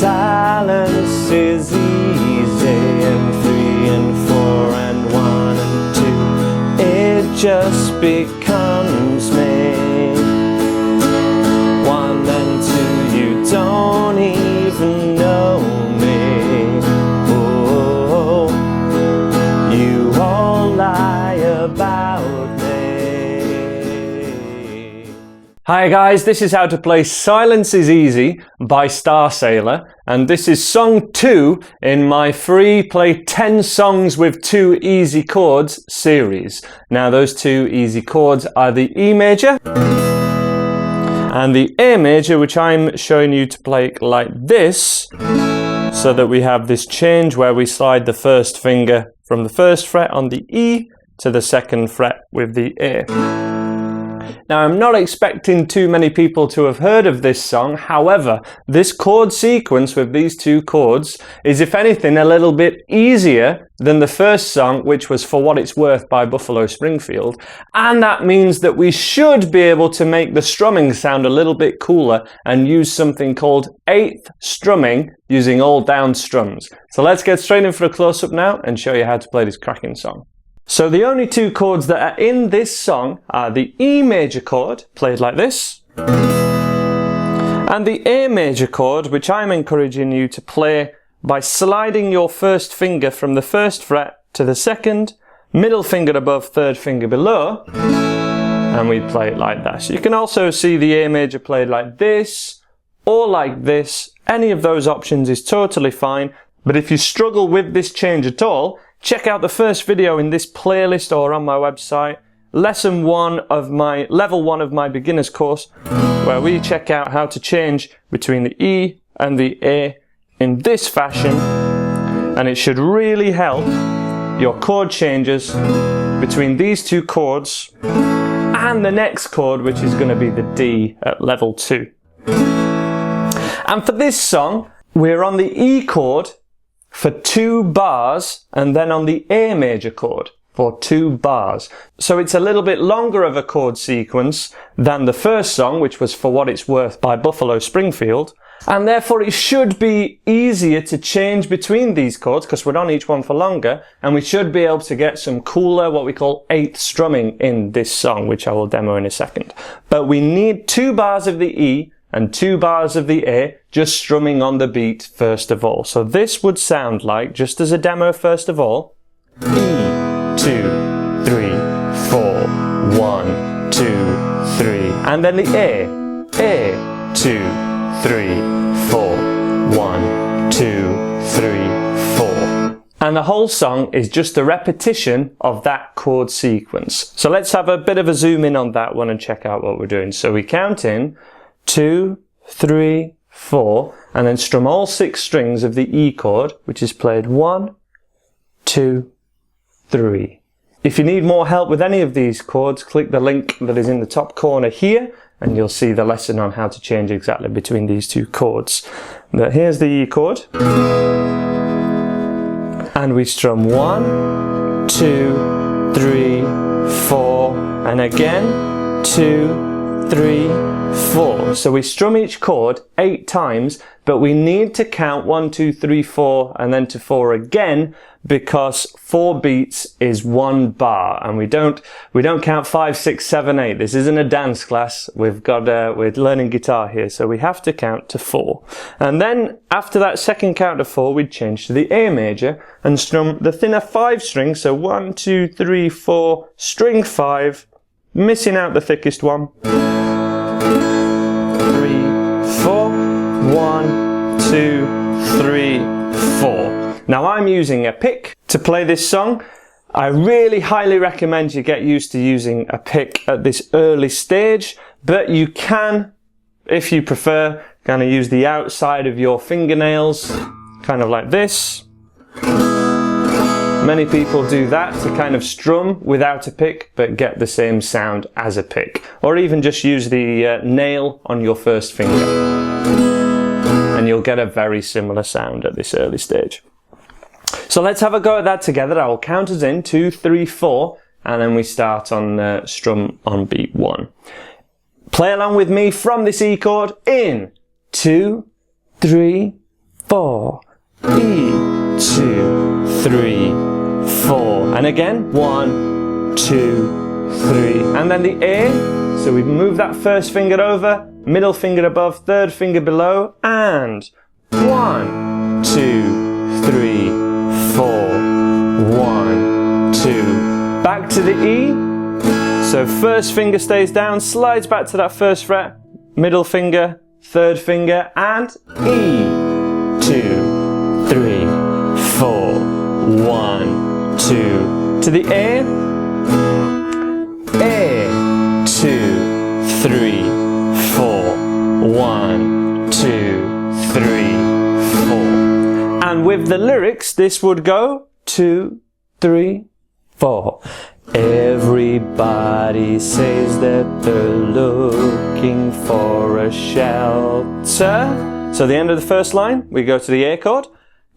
silence is easy, and 3 and 4 and 1 and 2, it just becomes me. 1 and 2, you don't even know me. Oh, you all lie about me. Hi guys, this is how to play Silence is Easy by Starsailor, and this is song 2 in my free Play 10 Songs with 2 Easy Chords series. Now those 2 easy chords are the E major and the A major, which I'm showing you to play like this, so that we have this change where we slide the first finger from the first fret on the E to the 2nd fret with the A. Now I'm not expecting too many people to have heard of this song, however, this chord sequence with these 2 chords is, if anything, a little bit easier than the first song, which was For What It's Worth by Buffalo Springfield, and that means that we should be able to make the strumming sound a little bit cooler and use something called 8th strumming using all down strums. So let's get straight in for a close-up now and show you how to play this cracking song. So the only 2 chords that are in this song are the E major chord, played like this, and the A major chord, which I'm encouraging you to play by sliding your first finger from the 1st fret to the 2nd, middle finger above, 3rd finger below, and we play it like that. So you can also see the A major played like this, or like this. Any of those options is totally fine, but if you struggle with this change at all, check out the first video in this playlist or on my website, level 1 of my beginner's course, where we check out how to change between the E and the A in this fashion, and it should really help your chord changes between these 2 chords and the next chord, which is going to be the D at level 2. And for this song, we're on the E chord for 2 bars, and then on the A major chord for 2 bars. So it's a little bit longer of a chord sequence than the first song, which was For What It's Worth by Buffalo Springfield, and therefore it should be easier to change between these chords because we're on each one for longer, and we should be able to get some cooler, what we call 8th strumming in this song, which I will demo in a second. But we need 2 bars of the E and 2 bars of the A, just strumming on the beat first of all. So this would sound like, just as a demo first of all, E, 2, 3, 4, 1, 2, 3, and then the A, 2, 3, 4, 1, 2, 3, 4. And the whole song is just a repetition of that chord sequence. So let's have a bit of a zoom in on that one and check out what we're doing. So we count in 2, 3, 4, and then strum all 6 strings of the E chord, which is played 1, 2, 3. If you need more help with any of these chords, click the link that is in the top corner here, and you'll see the lesson on how to change exactly between these 2 chords. But here's the E chord, and we strum 1, 2, 3, 4, and again 2, 3, 4. So we strum each chord 8 times, but we need to count 1, 2, 3, 4, and then to 4 again, because 4 beats is 1 bar, and we don't count 5, 6, 7, 8. This isn't a dance class. We're learning guitar here, so we have to count to 4. And then after that second count to 4, we'd change to the A major and strum the thinner 5 string. So 1, 2, 3, 4, string 5, missing out the thickest one. 3, 4, 1, 2, 3, 4. Now I'm using a pick to play this song. I really highly recommend you get used to using a pick at this early stage, but you can, if you prefer, kind of use the outside of your fingernails, kind of like this. Many people do that to kind of strum without a pick but get the same sound as a pick. Or even just use the nail on your first finger and you'll get a very similar sound at this early stage. So let's have a go at that together. I will count us in 2, 3, 4 and then we start on strum on beat 1. Play along with me from this E chord in 2, 3, 4. E, 2, 3, 4. And again, 1, 2, 3. And then the A, so we move that first finger over, middle finger above, third finger below, and 1, 2, 3, 4. 1, 2. Back to the E. So first finger stays down, slides back to that first fret, middle finger, third finger, and E. 2, 3, 4. 1, 2. To the A. A. 2, 3, 4. 1, 2, 3, 4. And with the lyrics, this would go 2, 3, 4. Everybody says that they're looking for a shelter. So the end of the first line, we go to the A chord.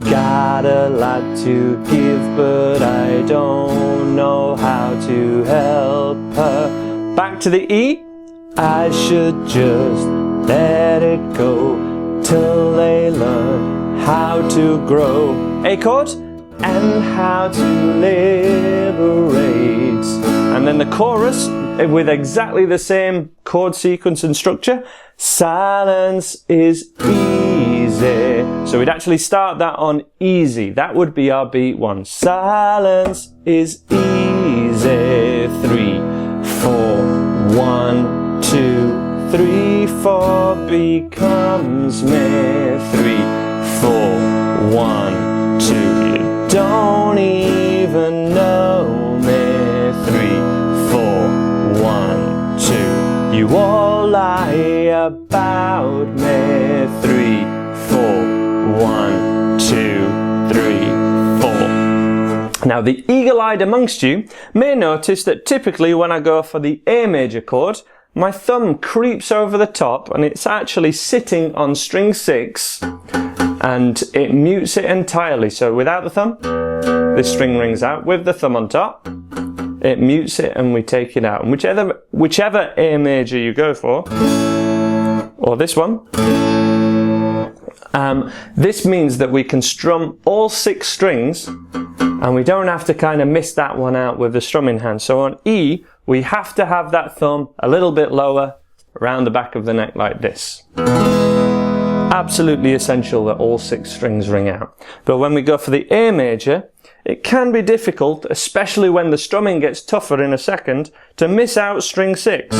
Got a lot to give, but I don't know how to help her. Back to the E. I should just let it go till they learn how to grow. A chord. And how to liberate. And then the chorus with exactly the same chord sequence and structure. Silence is easy. So we'd actually start that on easy. That would be our beat 1. Silence is easy. 3, 4. 1, 2, 3, 4 becomes me. 3, 4. 1, 2. Don't even know me. 3, 4, 1, 2. You all lie about me. 3, 4, 1, 2, 3, 4. Now the eagle-eyed amongst you may notice that typically when I go for the A major chord, my thumb creeps over the top and it's actually sitting on string 6 and it mutes it entirely. So without the thumb, this string rings out. With the thumb on top, it mutes it and we take it out. And whichever A major you go for, or this one, this means that we can strum all 6 strings and we don't have to kind of miss that one out with the strumming hand. So on E, we have to have that thumb a little bit lower around the back of the neck like this. Absolutely essential that all 6 strings ring out. But when we go for the A major, it can be difficult, especially when the strumming gets tougher in a second, to miss out string 6.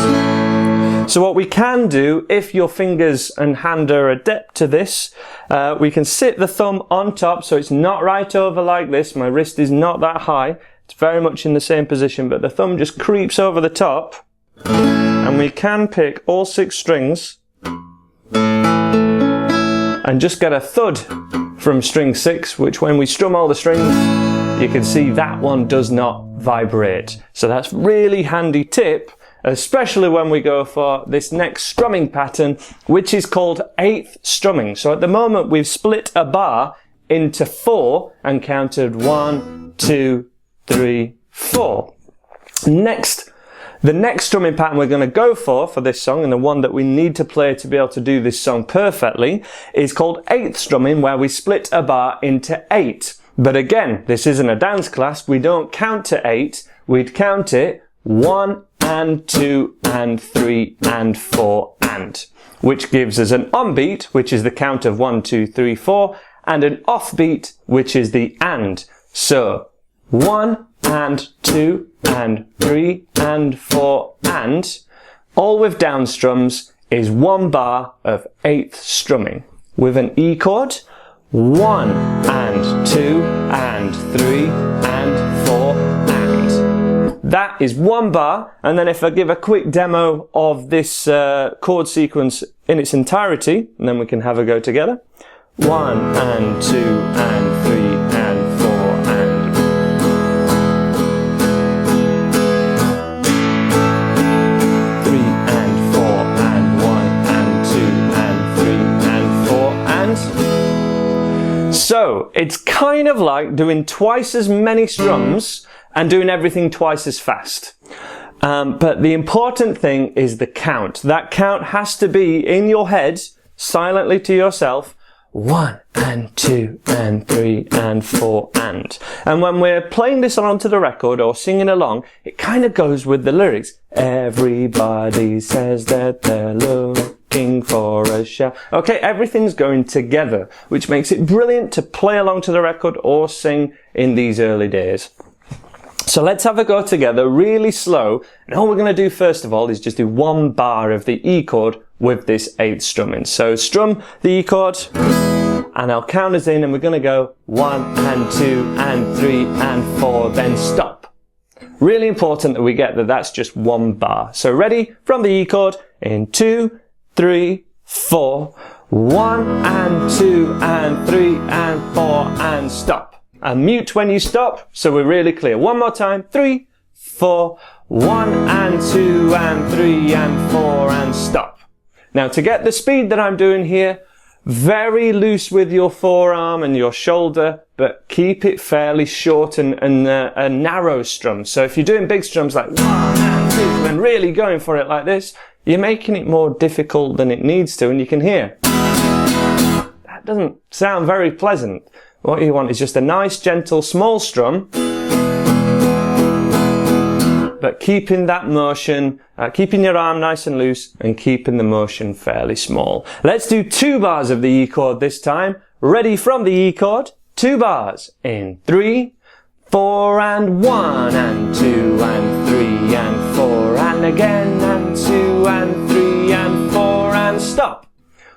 So what we can do, if your fingers and hand are adept to this, we can sit the thumb on top so it's not right over like this. My wrist is not that high. It's very much in the same position, but the thumb just creeps over the top. And we can pick all 6 strings and just get a thud from string 6, which when we strum all the strings, you can see that one does not vibrate. So that's really handy tip, especially when we go for this next strumming pattern, which is called 8th strumming. So at the moment, we've split a bar into 4 and counted 1, 2, 3, 4. The next strumming pattern we're going to go for this song, and the one that we need to play to be able to do this song perfectly, is called 8th strumming, where we split a bar into 8. But again, this isn't a dance class. We don't count to 8. We'd count it 1 and 2 and 3 and 4 and, which gives us an on-beat, which is the count of 1, 2, 3, 4, and an off-beat, which is the and. So 1 and 2 and 3 and 4 and, all with down strums, is 1 bar of 8th strumming. With an E chord, 1 and 2 and 3 and 4 and. That is 1 bar, and then if I give a quick demo of this chord sequence in its entirety, and then we can have a go together. 1 and 2 and 3 and 4 and. 3 and 4 and 1 and 2 and 3 and 4 and. So it's kind of like doing twice as many strums and doing everything twice as fast. But the important thing is the count. That count has to be in your head, silently to yourself, 1 and 2 and 3 and 4 and. And when we're playing this along to the record or singing along, it kind of goes with the lyrics. Everybody says that they're looking for a shout. Okay, everything's going together, which makes it brilliant to play along to the record or sing in these early days. So let's have a go together really slow. And all we're going to do first of all is just do one bar of the E chord with this 8th strumming. So strum the E chord and I'll count us in and we're going to go 1 and 2 and 3 and 4, then stop. Really important that we get that that's just one bar. So ready? From the E chord in 2, 3, 4, 1 and 2 and 3 and 4 and stop. And mute when you stop, so we're really clear. One more time. 3, 4, 1 and 2 and 3 and 4 and stop. Now to get the speed that I'm doing here, very loose with your forearm and your shoulder, but keep it fairly short and a narrow strum. So if you're doing big strums like 1 and 2 and really going for it like this, you're making it more difficult than it needs to, and you can hear. That doesn't sound very pleasant. What you want is just a nice, gentle, small strum, but keeping that motion, keeping your arm nice and loose and keeping the motion fairly small. Let's do 2 bars of the E chord this time. Ready from the E chord, 2 bars in 3, 4 and 1 and 2 and 3 and 4 and again and 2 and 3 and 4 and stop.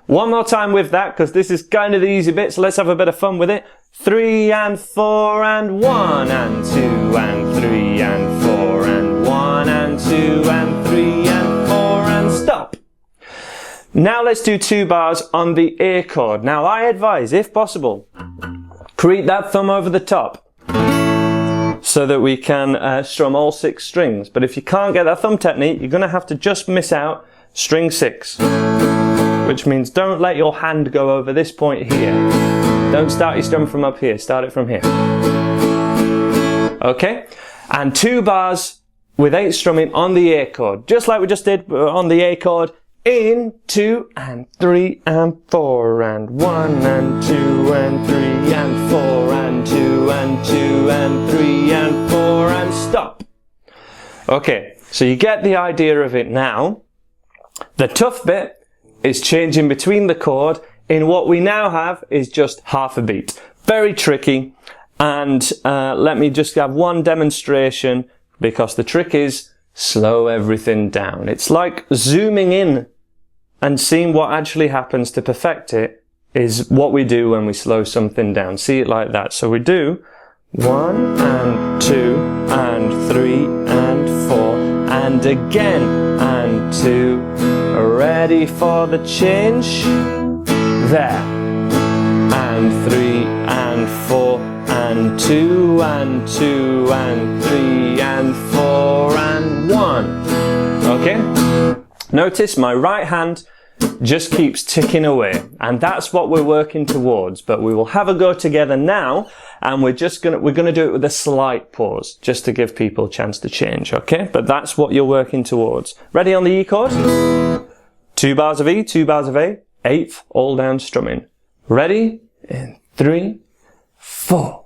One more time with that, because this is kind of the easy bit, so let's have a bit of fun with it. 3 and 4 and 1 and 2 and 3 and 4 and 1 and 2 and 3 and 4 and stop. Now let's do 2 bars on the A chord. Now I advise, if possible, create that thumb over the top so that we can strum all 6 strings. But if you can't get that thumb technique, you're going to have to just miss out string 6. Which means don't let your hand go over this point here. Don't start your strum from up here, start it from here. Okay? And 2 bars with 8 strumming on the A chord. Just like we just did on the A chord. In 2 and 3 and 4 and 1 and 2 and 3 and 4 and 2 and 2 and 3 and 4 and stop. Okay, so you get the idea of it now. The tough bit is changing between the chord in what we now have is just half a beat. Very tricky, and let me just have one demonstration, because the trick is slow everything down. It's like zooming in and seeing what actually happens to perfect it is what we do when we slow something down. See it like that. So we do 1 and 2 and 3 and 4 and again and 2. Ready for the change? There. And 3 and 4 and 2 and 2 and 3 and 4 and 1. Okay? Notice my right hand just keeps ticking away, and that's what we're working towards. But we will have a go together now, and we're gonna do it with a slight pause, just to give people a chance to change, okay? But that's what you're working towards. Ready on the E chord? 2 bars of E, 2 bars of A, 8th all down strumming. Ready? In 3, 4,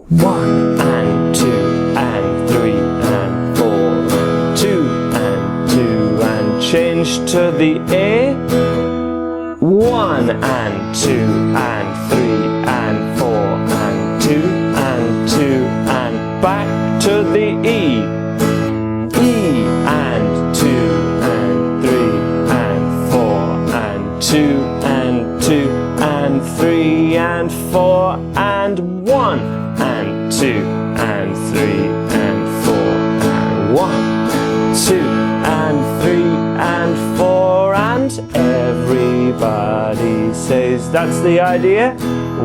1 and 2 and 3 and 4 and 2 and 2 and change to the A. 1 and 2 and 3 and 4 and 2 and 2 and back to the E. E and 2 and 3 and 4 and 2 and 2 and 3 and 4 and 1 and 2 and 3 and 4 and 1, 2 and 3 and 4 and everybody says that's the idea.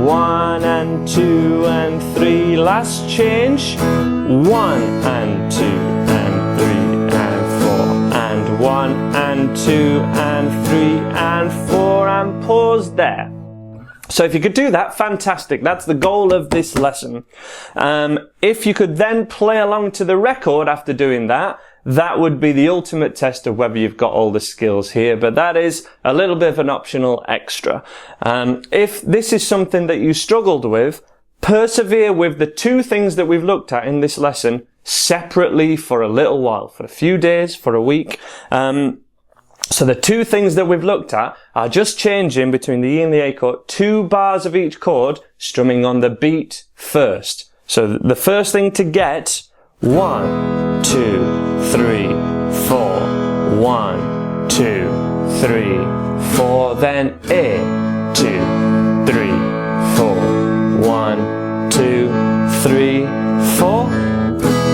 1 and 2 and 3, last change. 1 and 2 and 3 and 4 and 1 and 2 and 3 and 4 and pause there. So if you could do that, fantastic. That's the goal of this lesson. If you could then play along to the record after doing that, that would be the ultimate test of whether you've got all the skills here, but that is a little bit of an optional extra. If this is something that you struggled with, persevere with the two things that we've looked at in this lesson separately for a little while, for a few days, for a week. So the two things that we've looked at are just changing between the E and the A chord, 2 bars of each chord, strumming on the beat first. So the first thing to get, 1, 2, 3, 4, 1, 2, 3, 4, then A, 2, 3, 4, 1, 2, 3, 4.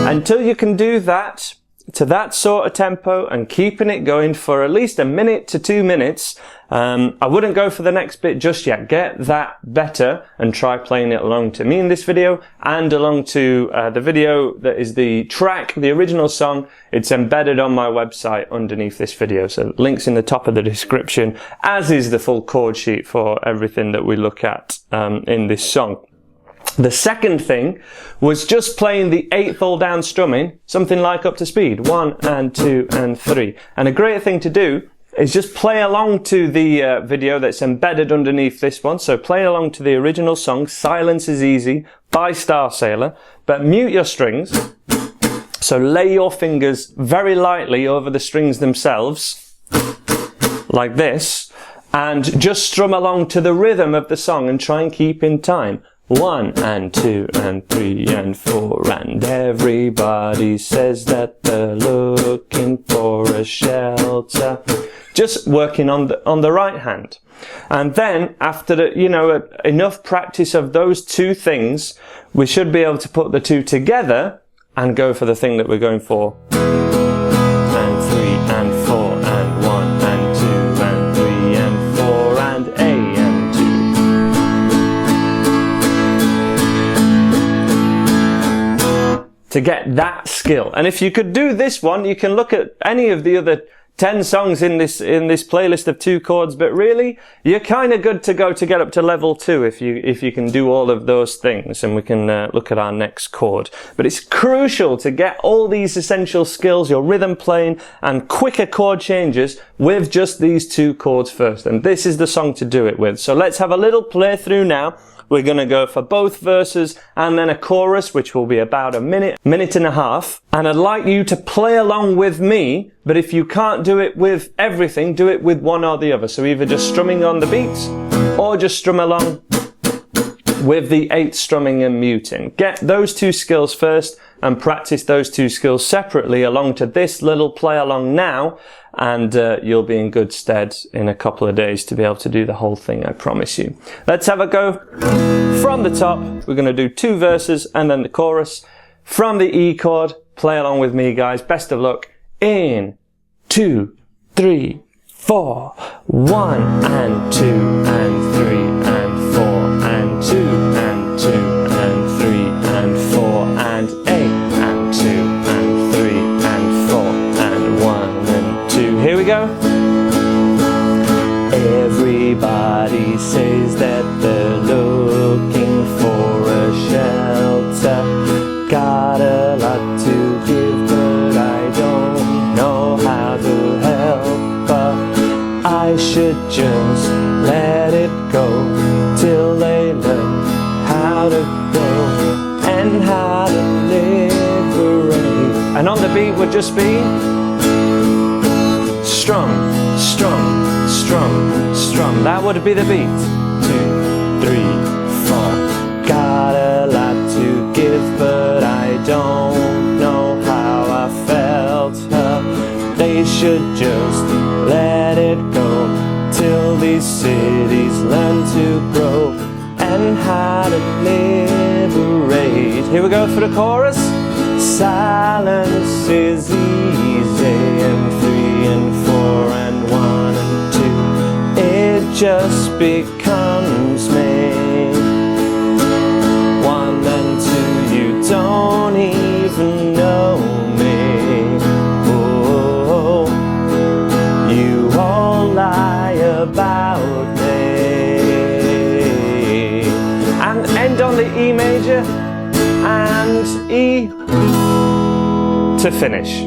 Until you can do that to that sort of tempo and keeping it going for at least a minute to 2 minutes, I wouldn't go for the next bit just yet. Get that better and try playing it along to me in this video and along to the video that is the track, the original song. It's embedded on my website underneath this video, so links in the top of the description, as is the full chord sheet for everything that we look at in this song. The second thing was just playing the 8th all down strumming, something like up to speed, 1 and 2 and 3. And a great thing to do is just play along to the video that's embedded underneath this one. So play along to the original song, Silence is Easy by Starsailor, but mute your strings. So lay your fingers very lightly over the strings themselves, like this, and just strum along to the rhythm of the song and try and keep in time. 1 and 2 and 3 and 4, and everybody says that they're looking for a shelter. Just working on the right hand. And then after enough practice of those two things, we should be able to put the two together and go for the thing that we're going for. And 3 and 4 and 1 and 2 and 3 and 4 and A and 2. To get that skill. And if you could do this one, you can look at any of the other 10 songs in this playlist of 2 chords, but really you're kind of good to go to get up to level 2 if you can do all of those things, and we can look at our next chord. But it's crucial to get all these essential skills, your rhythm playing and quicker chord changes, with just these 2 chords first, and this is the song to do it with. So let's have a little playthrough now. We're going to go for both verses and then a chorus, which will be about a minute and a half. And I'd like you to play along with me, but if you can't do it with everything, do it with one or the other. So either just strumming on the beats or just strum along with the 8th strumming and muting. Get those 2 skills first and practice those 2 skills separately along to this little play along now, and you'll be in good stead in a couple of days to be able to do the whole thing, I promise you. Let's have a go from the top. We're going to do 2 verses and then the chorus from the E chord. Play along with me, guys. Best of luck. In 2, 3, 4, 1 and 2 and 3 and 4 and 2 and 2 and 3 and 4 and 8 and 2 and 3 and 4 and 1 and 2. Here we go. Everybody says that they're looking for a shelter. Got a lot to give, but I don't know how to help. But I should just let it go till they learn how to go and how to liberate. And on the beat would just be strum, strum, strum, strum. That would be the beat. 2, 3, 4. Got a lot to give, but I don't know how I felt. They should just let it go till these cities learn to grow and how to liberate. Here we go for the chorus. Silence is easy, and 3 and 4 and 1 and 2. It just becomes me. 1 and 2, you don't even know me. Oh, you all lie about me. And end on the E major and E to finish.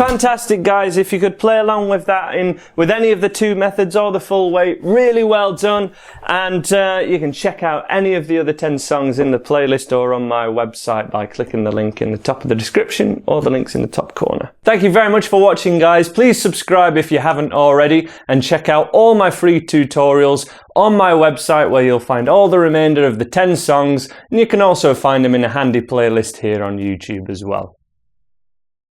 Fantastic, guys. If you could play along with that with any of the 2 methods or the full weight, really well done. And you can check out any of the other 10 songs in the playlist or on my website by clicking the link in the top of the description or the links in the top corner. Thank you very much for watching, guys. Please subscribe if you haven't already, and check out all my free tutorials on my website, where you'll find all the remainder of the 10 songs, and you can also find them in a handy playlist here on YouTube as well.